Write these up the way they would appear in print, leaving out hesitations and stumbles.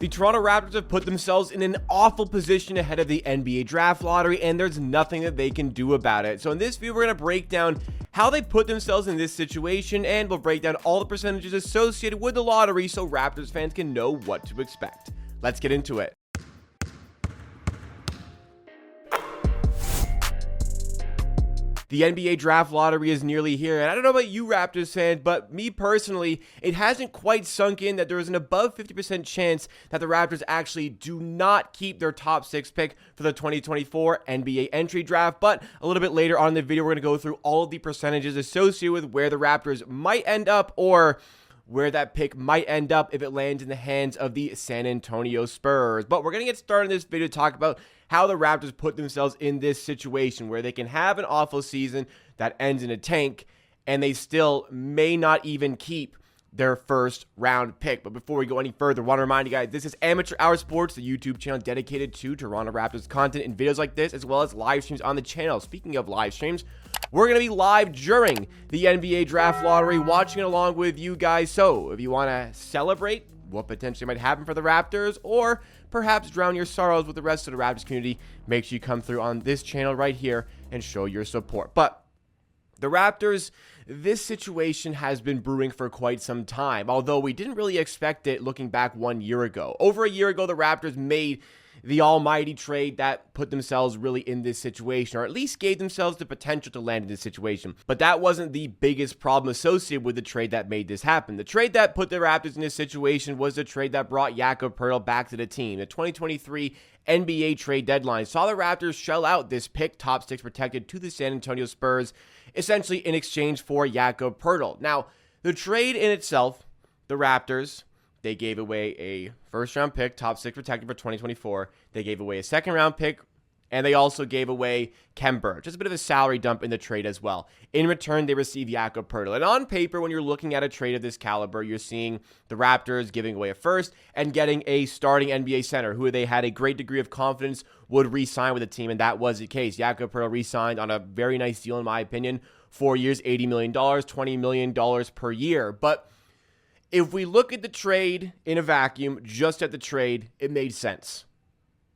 The Toronto Raptors have put themselves in an awful position ahead of the NBA draft lottery, and there's nothing that they can do about it. So in this video, we're going to break down how they put themselves in this situation, and we'll break down all the percentages associated with the lottery so Raptors fans can know what to expect. Let's get into it. The NBA draft lottery is nearly here, and I don't know about you Raptors fans, but me personally, it hasn't quite sunk in that there is an above 50% chance that the Raptors actually do not keep their top 6 pick for the 2024 NBA entry draft. But a little bit later on in the video, we're going to go through all of the percentages associated with where the Raptors might end up, or where that pick might end up if it lands in the hands of the San Antonio Spurs. But we're going to get started in this video to talk about how the Raptors put themselves in this situation where they can have an awful season that ends in a tank and they still may not even keep their first round pick. But before we go any further, I want to remind you guys, this is Amateur Hour Sports, the YouTube channel dedicated to Toronto Raptors content and videos like this, as well as live streams on the channel. Speaking of live streams, we're going to be live during the NBA draft lottery, watching it along with you guys. So if you want to celebrate what potentially might happen for the Raptors, or perhaps drown your sorrows with the rest of the Raptors community, make sure you come through on this channel right here and show your support. But the Raptors, this situation has been brewing for quite some time, although we didn't really expect it looking back 1 year ago. Over a year ago, the Raptors made the almighty trade that put themselves really in this situation, or at least gave themselves the potential to land in this situation. But that wasn't the biggest problem associated with the trade that made this happen. The trade that put the Raptors in this situation was the trade that brought Jakob Poeltl back to the team. The 2023 NBA trade deadline saw the Raptors shell out this pick, top 6 protected, to the San Antonio Spurs, essentially in exchange for Jakob Poeltl. Now, the trade in itself, the Raptors, they gave away a first-round pick, top 6 protected for 2024. They gave away a second-round pick, and they also gave away Kemba. Just a bit of a salary dump in the trade as well. In return, they received Jakob Poeltl. And on paper, when you're looking at a trade of this caliber, you're seeing the Raptors giving away a first and getting a starting NBA center who they had a great degree of confidence would re-sign with the team, and that was the case. Jakob Poeltl re-signed on a very nice deal, in my opinion. 4 years, $80 million, $20 million per year. But if we look at the trade in a vacuum, just at the trade, it made sense.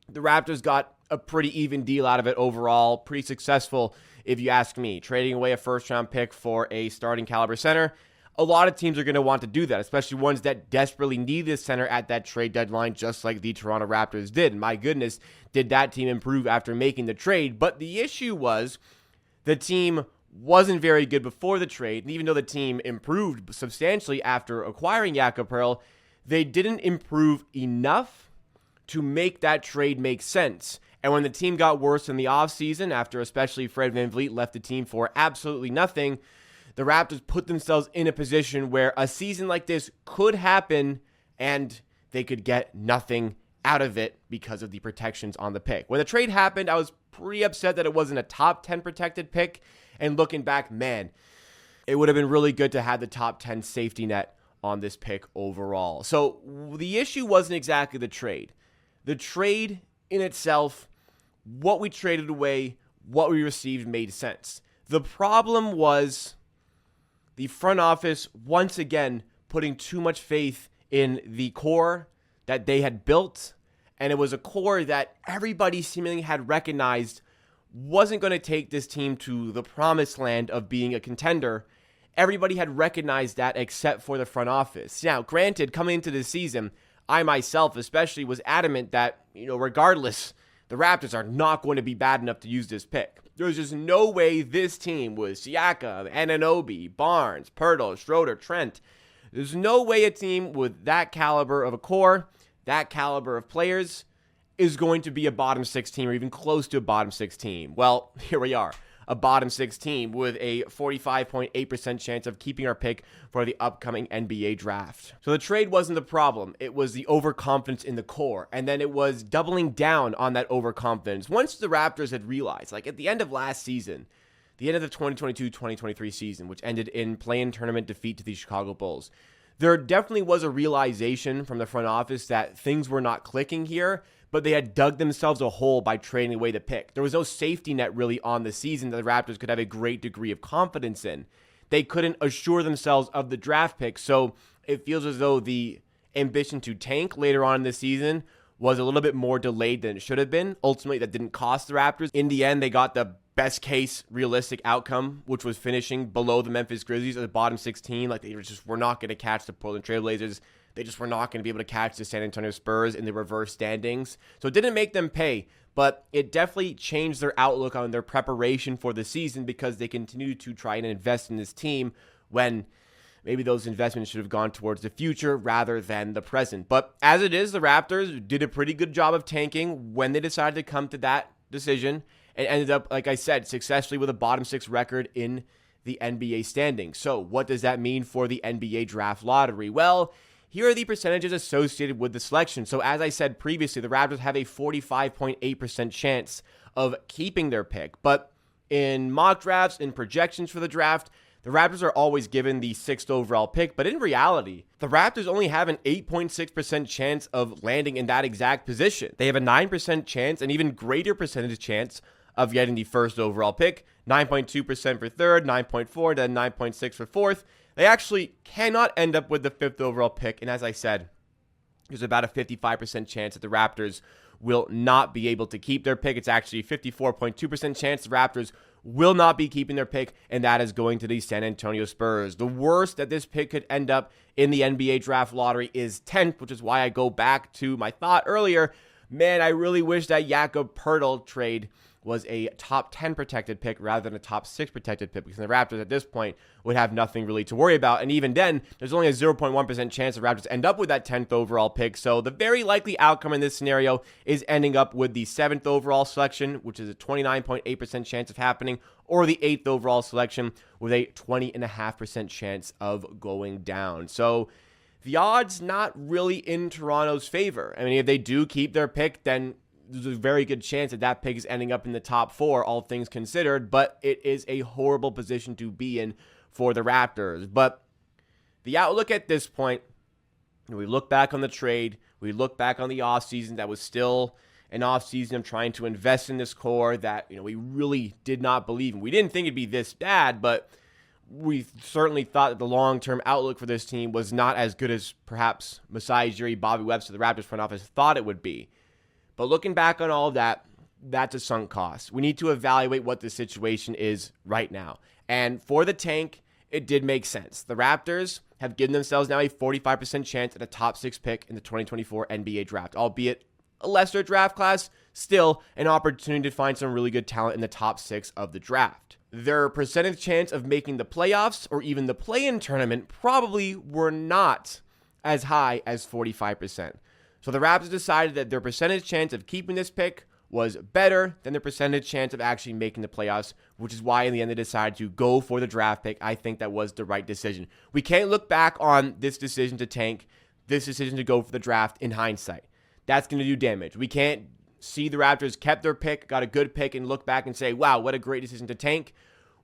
The Raptors got a pretty even deal out of it overall, pretty successful if you ask me. Trading away a first-round pick for a starting caliber center, a lot of teams are going to want to do that, especially ones that desperately need this center at that trade deadline, just like the Toronto Raptors did. And my goodness, did that team improve after making the trade. But the issue was the team wasn't very good before the trade, and even though the team improved substantially after acquiring Jakob Poeltl, they didn't improve enough to make that trade make sense. And when the team got worse in the offseason, after especially Fred VanVleet left the team for absolutely nothing, the Raptors put themselves in a position where a season like this could happen, and they could get nothing out of it because of the protections on the pick. When the trade happened, I was pretty upset that it wasn't a top 10 protected pick. And looking back, man, it would have been really good to have the top 10 safety net on this pick overall. So the issue wasn't exactly the trade. The trade in itself, what we traded away, what we received made sense. The problem was the front office, once again, putting too much faith in the core that they had built. And it was a core that everybody seemingly had recognized wasn't going to take this team to the promised land of being a contender. Everybody had recognized that except for the front office. Now, granted, coming into this season, I myself especially was adamant that, regardless, the Raptors are not going to be bad enough to use this pick. There's just no way this team with Siakam, Anunoby, Barnes, Poeltl, Schroeder, Trent, there's no way a team with that caliber of a core, that caliber of players, is going to be a bottom 6 team or even close to a bottom 6 team. Well, here we are, a bottom 6 team with a 45.8% chance of keeping our pick for the upcoming NBA draft. So the trade wasn't the problem. It was the overconfidence in the core, and then it was doubling down on that overconfidence. Once the Raptors had realized, like at the end of last season, the end of the 2022-2023 season, which ended in play-in tournament defeat to the Chicago Bulls, there definitely was a realization from the front office that things were not clicking here, but they had dug themselves a hole by trading away the pick. There was no safety net really on the season that the Raptors could have a great degree of confidence in. They couldn't assure themselves of the draft pick, so it feels as though the ambition to tank later on in the season was a little bit more delayed than it should have been. Ultimately, that didn't cost the Raptors. In the end, they got the best case realistic outcome, which was finishing below the Memphis Grizzlies at the bottom 16. Like, they just were not going to catch the Portland Trail Blazers. They just were not going to be able to catch the San Antonio Spurs in the reverse standings. So it didn't make them pay, but it definitely changed their outlook on their preparation for the season because they continued to try and invest in this team when maybe those investments should have gone towards the future rather than the present. But as it is, the Raptors did a pretty good job of tanking when they decided to come to that decision and ended up, like I said, successfully with a bottom 6 record in the NBA standings. So what does that mean for the NBA draft lottery? Well, here are the percentages associated with the selection. So as I said previously, the Raptors have a 45.8% chance of keeping their pick. But in mock drafts, in projections for the draft, the Raptors are always given the 6th overall pick, but in reality, the Raptors only have an 8.6% chance of landing in that exact position. They have a 9% chance, an even greater percentage chance of getting the 1st overall pick, 9.2% for 3rd, 9.4%, then 9.6% for 4th. They actually cannot end up with the 5th overall pick, and as I said, there's about a 55% chance that the Raptors will not be able to keep their pick. It's actually 54.2% chance the Raptors will not be keeping their pick, and that is going to the San Antonio Spurs. The worst that this pick could end up in the NBA draft lottery is 10th, which is why I go back to my thought earlier. Man, I really wish that Jakob Poeltl trade was a top 10 protected pick rather than a top 6 protected pick, because the Raptors at this point would have nothing really to worry about. And even then, there's only a 0.1% chance the Raptors end up with that 10th overall pick. So the very likely outcome in this scenario is ending up with the 7th overall selection, which is a 29.8% chance of happening, or the 8th overall selection with a 20.5% chance of going down. So the odds not really in Toronto's favor. I mean, if they do keep their pick, then there's a very good chance that that pick is ending up in the top 4, all things considered, but it is a horrible position to be in for the Raptors. But the outlook at this point, we look back on the trade, we look back on the offseason that was still an offseason of trying to invest in this core that, we really did not believe in. We didn't think it'd be this bad, but we certainly thought that the long-term outlook for this team was not as good as perhaps Masai Ujiri, Bobby Webster, the Raptors front office thought it would be. But looking back on all of that, that's a sunk cost. We need to evaluate what the situation is right now. And for the tank, it did make sense. The Raptors have given themselves now a 45% chance at a top 6 pick in the 2024 NBA draft, albeit a lesser draft class, still an opportunity to find some really good talent in the top 6 of the draft. Their percentage chance of making the playoffs or even the play-in tournament probably were not as high as 45%. So the Raptors decided that their percentage chance of keeping this pick was better than their percentage chance of actually making the playoffs, which is why in the end they decided to go for the draft pick. I think that was the right decision. We can't look back on this decision to tank, this decision to go for the draft in hindsight. That's going to do damage. We can't see the Raptors kept their pick, got a good pick, and look back and say, wow, what a great decision to tank.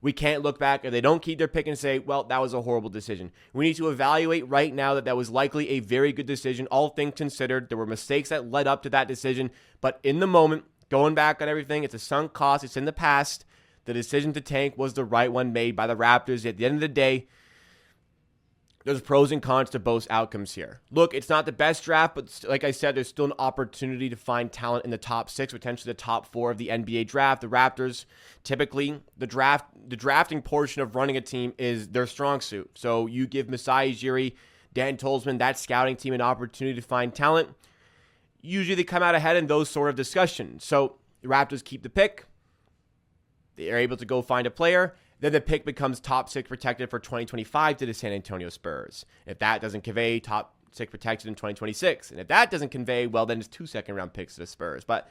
We can't look back if they don't keep their pick and say, well, that was a horrible decision. We need to evaluate right now that was likely a very good decision. All things considered, there were mistakes that led up to that decision. But in the moment, going back on everything, it's a sunk cost. It's in the past. The decision to tank was the right one made by the Raptors. At the end of the day, there's pros and cons to both outcomes here. Look, it's not the best draft, but like I said, there's still an opportunity to find talent in the top 6, potentially the top 4 of the NBA draft. The Raptors, typically, the drafting portion of running a team is their strong suit. So you give Masai Ujiri, Dan Tolzman, that scouting team an opportunity to find talent. Usually they come out ahead in those sort of discussions. So the Raptors keep the pick. They're able to go find a player. Then the pick becomes top 6 protected for 2025 to the San Antonio Spurs. If that doesn't convey, top 6 protected in 2026. And if that doesn't convey, well, then it's 2 second-round picks to the Spurs. But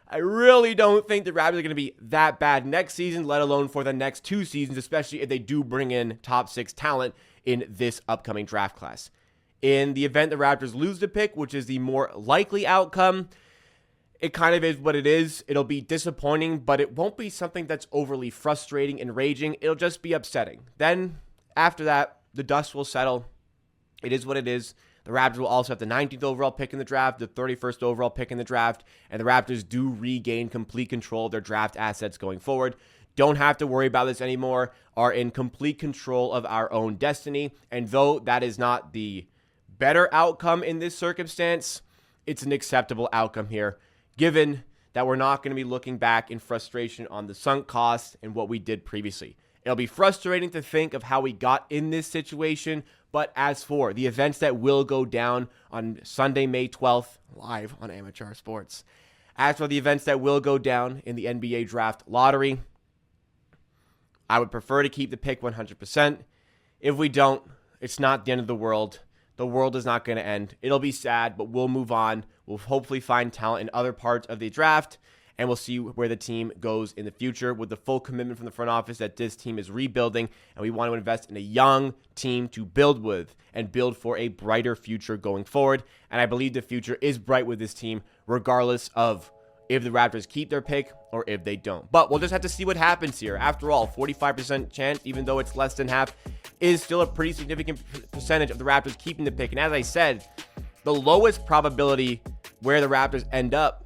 I really don't think the Raptors are going to be that bad next season, let alone for the next 2 seasons, especially if they do bring in top 6 talent in this upcoming draft class. In the event the Raptors lose the pick, which is the more likely outcome, it kind of is what it is. It'll be disappointing, but it won't be something that's overly frustrating and raging. It'll just be upsetting. Then, after that, the dust will settle. It is what it is. The Raptors will also have the 19th overall pick in the draft, the 31st overall pick in the draft, and the Raptors do regain complete control of their draft assets going forward. Don't have to worry about this anymore, are in complete control of our own destiny, and though that is not the better outcome in this circumstance, it's an acceptable outcome here, given that we're not going to be looking back in frustration on the sunk costs and what we did previously. It'll be frustrating to think of how we got in this situation, but as for the events that will go down on Sunday, May 12th, live on Amateur Sports, as for the events that will go down in the NBA draft lottery, I would prefer to keep the pick 100%. If we don't, it's not the end of the world. The world is not going to end. It'll be sad, but we'll move on. We'll hopefully find talent in other parts of the draft, and we'll see where the team goes in the future with the full commitment from the front office that this team is rebuilding, and we want to invest in a young team to build with and build for a brighter future going forward. And I believe the future is bright with this team, regardless of if the Raptors keep their pick or if they don't. But we'll just have to see what happens here. After all, 45% chance, even though it's less than half, is still a pretty significant percentage of the Raptors keeping the pick. And as I said, the lowest probability where the Raptors end up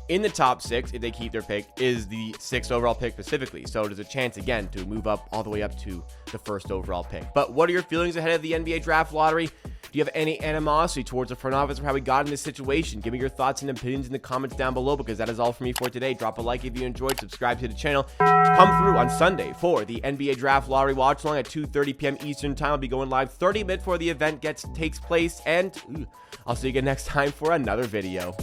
in the top 6, if they keep their pick, is the 6th overall pick specifically. So there's a chance, again, to move up all the way up to the 1st overall pick. But what are your feelings ahead of the NBA draft lottery? Do you have any animosity towards the front office or how we got in this situation? Give me your thoughts and opinions in the comments down below, because that is all for me for today. Drop a like if you enjoyed, subscribe to the channel. Come through on Sunday for the NBA draft lottery watch along at 2:30 p.m. Eastern time. I'll be going live 30 minutes before the event takes place, and I'll see you again next time for another video.